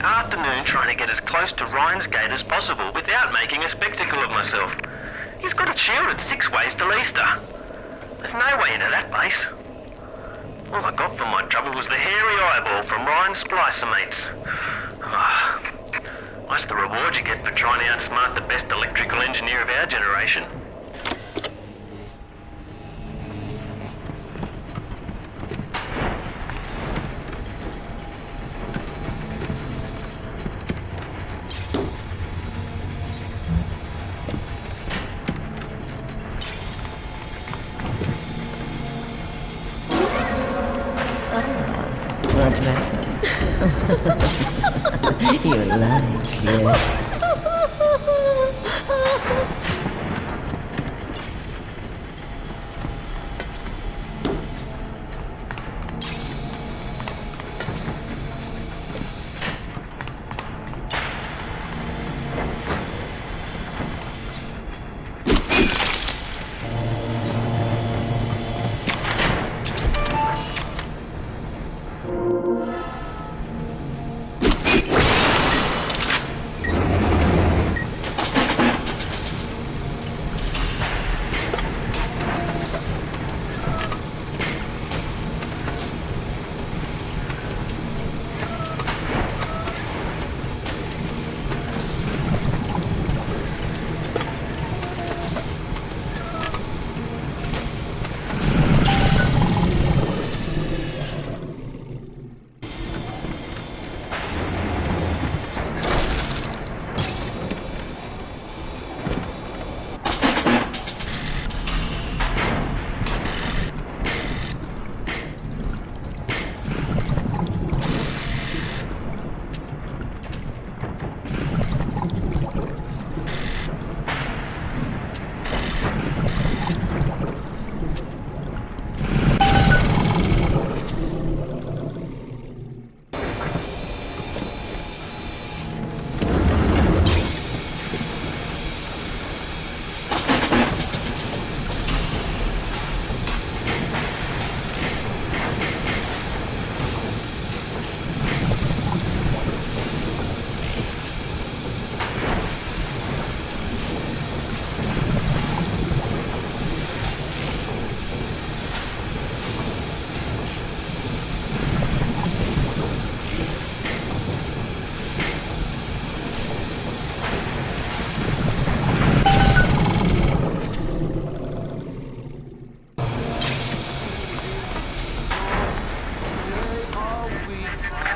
afternoon trying to get as close to Ryan's gate as possible without making a spectacle of myself. He's got it shielded 6 ways to Leicester. There's no way into that base. All I got for my trouble was the hairy eyeball from Ryan's splicer mates. That's the reward you get for trying to outsmart the best electrical engineer of our generation. What lesson? You like it?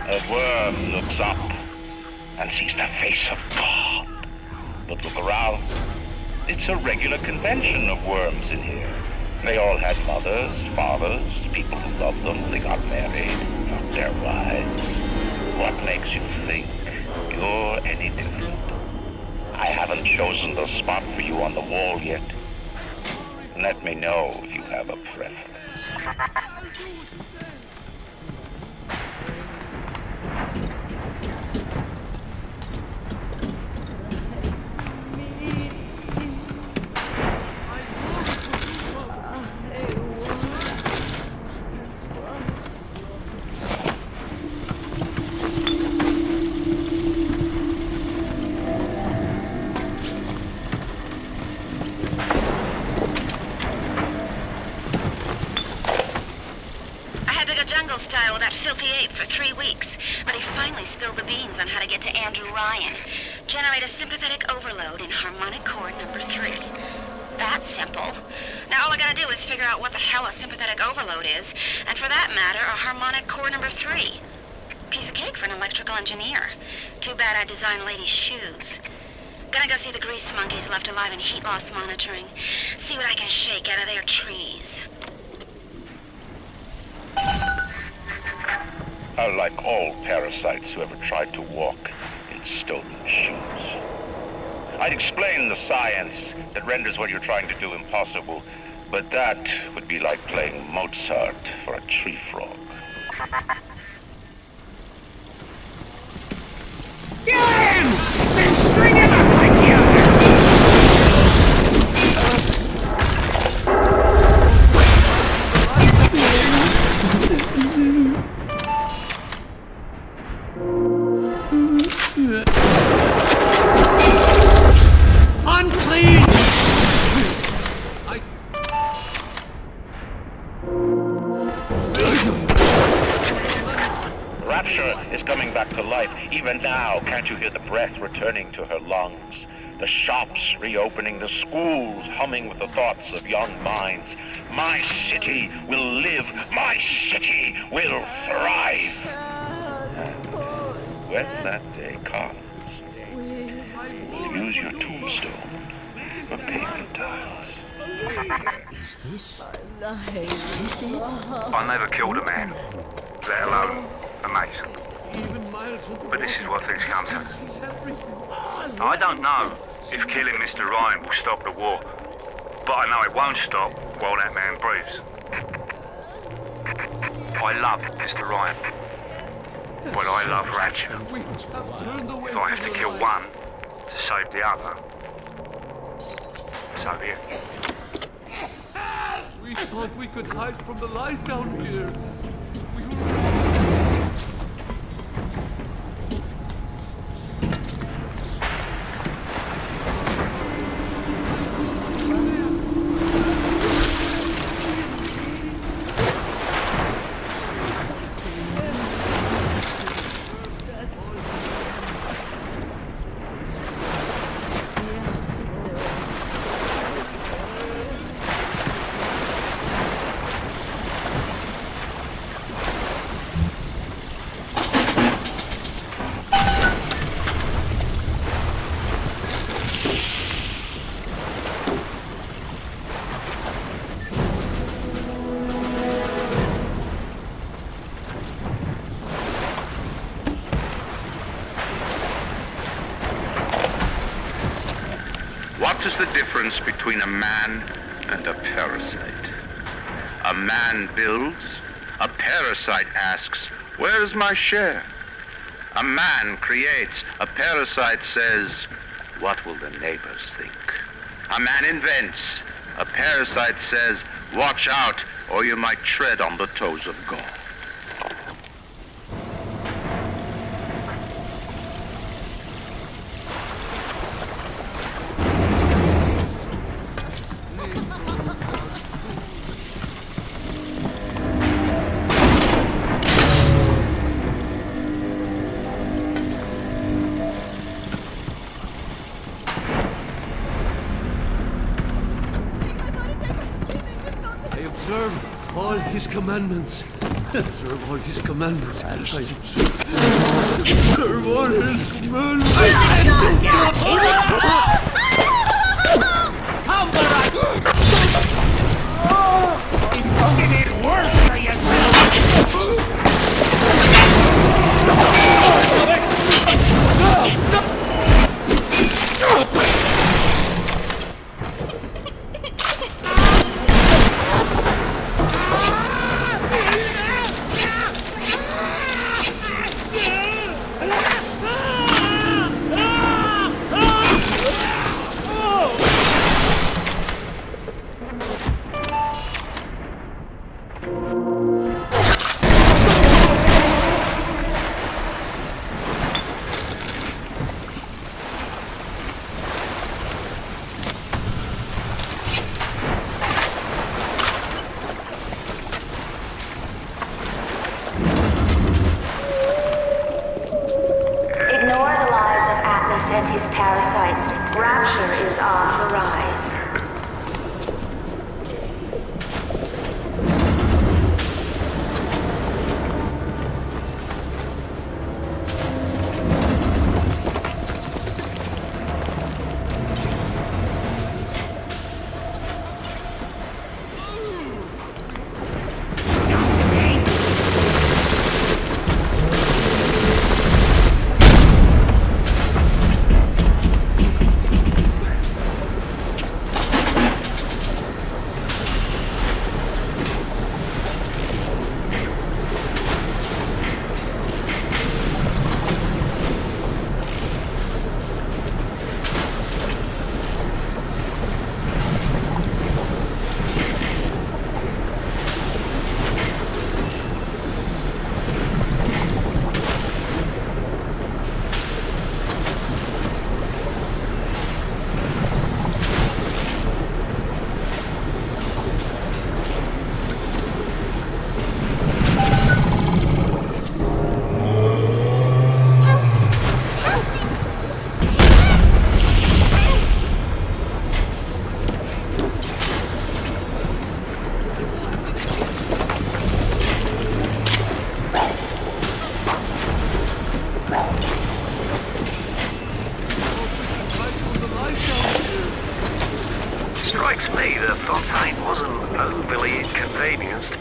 A worm looks up and sees the face of God. But look around. It's a regular convention of worms in here. They all had mothers, fathers, people who loved them. They got married, not their wives. What makes you think you're any different? I haven't chosen the spot for you on the wall yet. Let me know if you have a preference. Jungle style with that filthy ape for 3 weeks, but he finally spilled the beans on how to get to Andrew Ryan. Generate a sympathetic overload in harmonic chord number 3. That's simple. Now all I gotta do is figure out what the hell a sympathetic overload is, and for that matter, a harmonic chord number 3. Piece of cake for an electrical engineer. Too bad I designed ladies' shoes. Gonna go see the grease monkeys left alive in heat loss monitoring. See what I can shake out of their trees. Like all parasites who ever tried to walk in stolen shoes. I'd explain the science that renders what you're trying to do impossible, but that would be like playing Mozart for a tree frog. Kill him! Then string him up like the others! Unclean! Rapture is coming back to life. Even now, can't you hear the breath returning to her lungs? The shops reopening, the schools humming with the thoughts of young minds. My city will live. My city will thrive. And when that day comes, we'll use your tombstone for payment tiles. Is this it? I never killed a man, let alone a Mason. But this is what things come to. I don't know if killing Mr. Ryan will stop the war, but I know it won't stop while that man breathes. I love Mr. Ryan, but I love Ratchet. If I have to kill one to save the other, so be it. We thought we could hide from the light down here. What is the difference between a man and a parasite? A man builds, a parasite asks, where's my share? A man creates, a parasite says, what will the neighbors think? A man invents, a parasite says, watch out or you might tread on the toes of God. Observe all his commandments. Observe all his commandments. I observe all his commandments. You did it worse for yourself! And his parasites. Rapture is on the rise.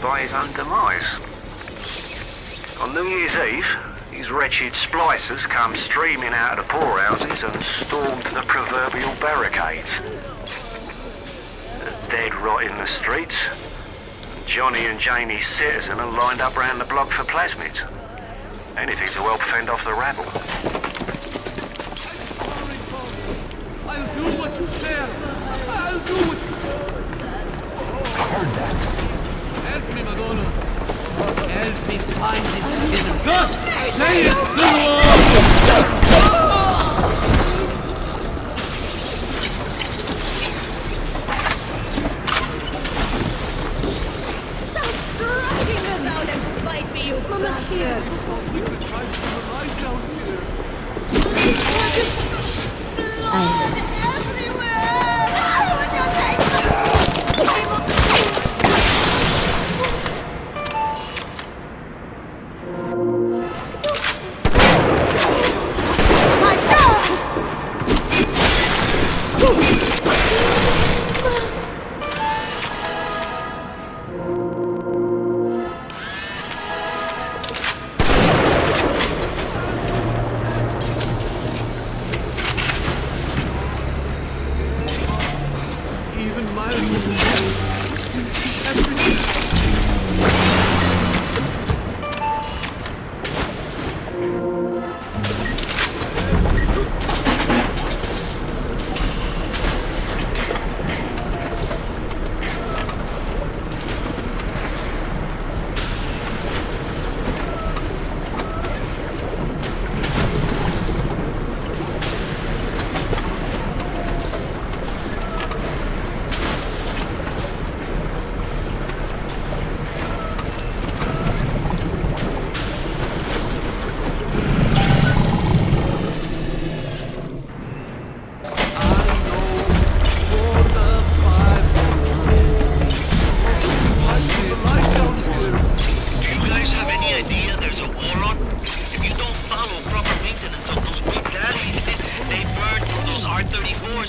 by his own demise. On New Year's Eve, these wretched splicers come streaming out of the poorhouses and stormed the proverbial barricades. There's dead rot in the streets. Johnny and Janie Citizen are lined up round the block for plasmids. Anything to help fend off the rabble. I'll do what you say. I'll do what you... I heard that. Help me, Madonna. Help me find this sinner. Just say it to the world! Mama's here. We could try to come alive down here. I Even miles away, still sees everything.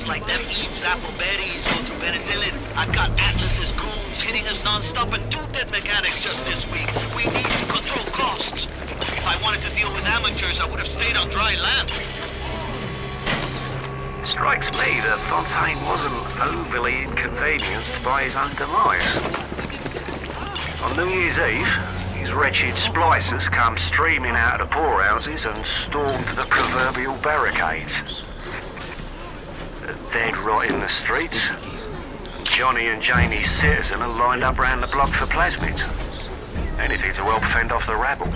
Like them Eames, apple berries, go to penicillin. I've got Atlas's goons hitting us non-stop and 2 dead mechanics just this week. We need to control costs. If I wanted to deal with amateurs, I would have stayed on dry land. Strikes me that Fontaine wasn't overly inconvenienced by his own demise. On New Year's Eve, these wretched splicers come streaming out of the poorhouses and stormed the proverbial barricades. Dead rot in the streets. Johnny and Janie Citizen are lined up round the block for plasmids. Anything to help fend off the rabble.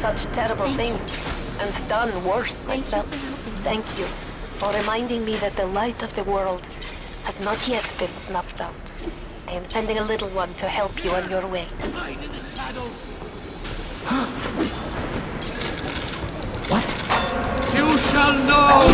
Such terrible things and done worse myself. Thank you. for reminding me that the light of the world has not yet been snuffed out. I am sending a little one to help you on your way. Hide in the shadows. You shall know!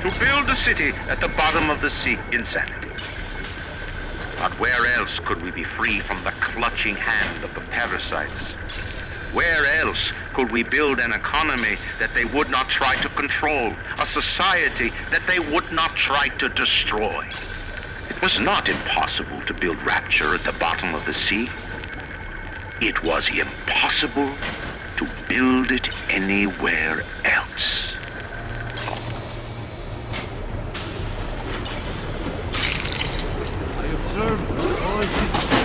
To build a city at the bottom of the sea, insanity. But where else could we be free from the clutching hand of the parasites? Where else could we build an economy that they would not try to control, a society that they would not try to destroy? It was not impossible to build Rapture at the bottom of the sea. It was impossible to build it anywhere else. I observed all you...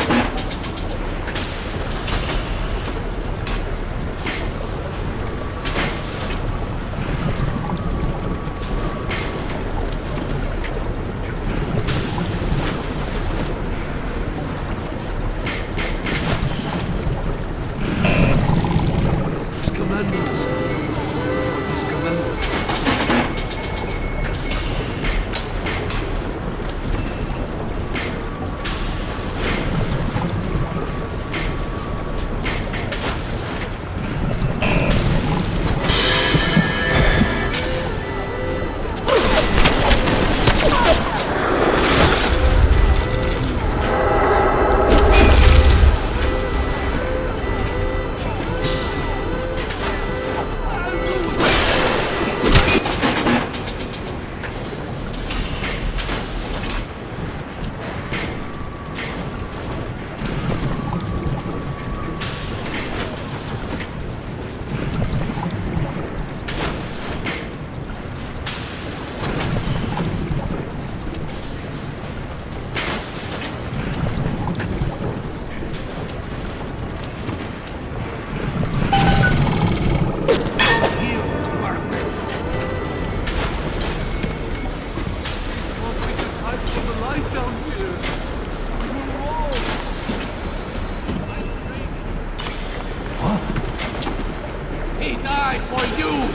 He died for you!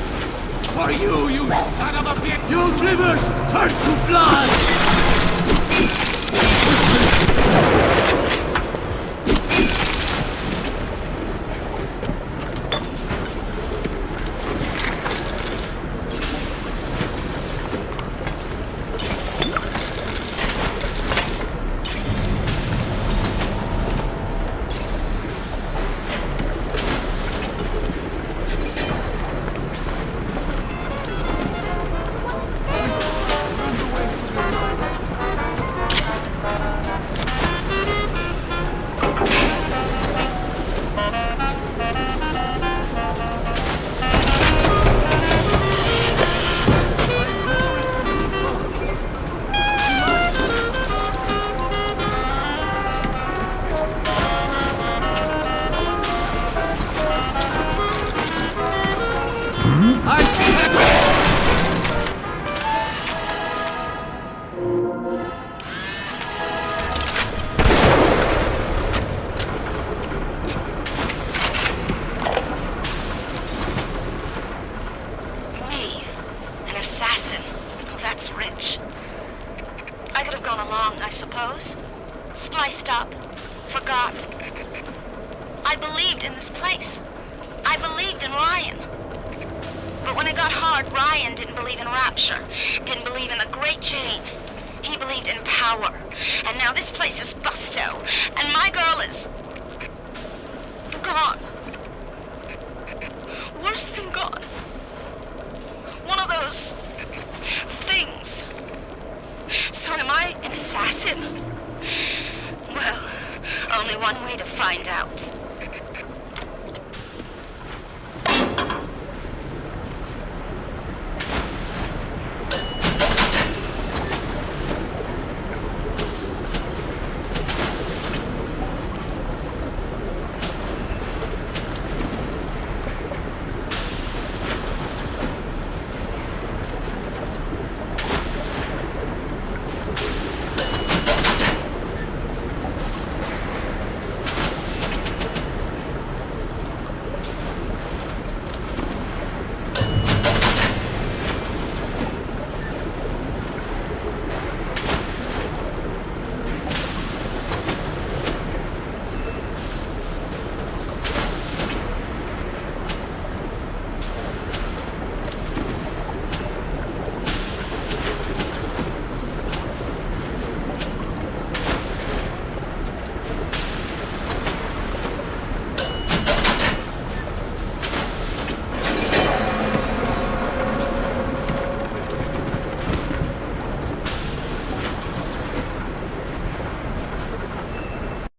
For you, you son of a bitch! Your rivers turn to blood! I suppose. Spliced up. Forgot. I believed in this place. I believed in Ryan. But when it got hard, Ryan didn't believe in Rapture. Didn't believe in the Great Chain. He believed in power. And now this place is busto. And my girl is... gone. Worse than gone. One of those... things. So am I an assassin? Well, only one way to find out.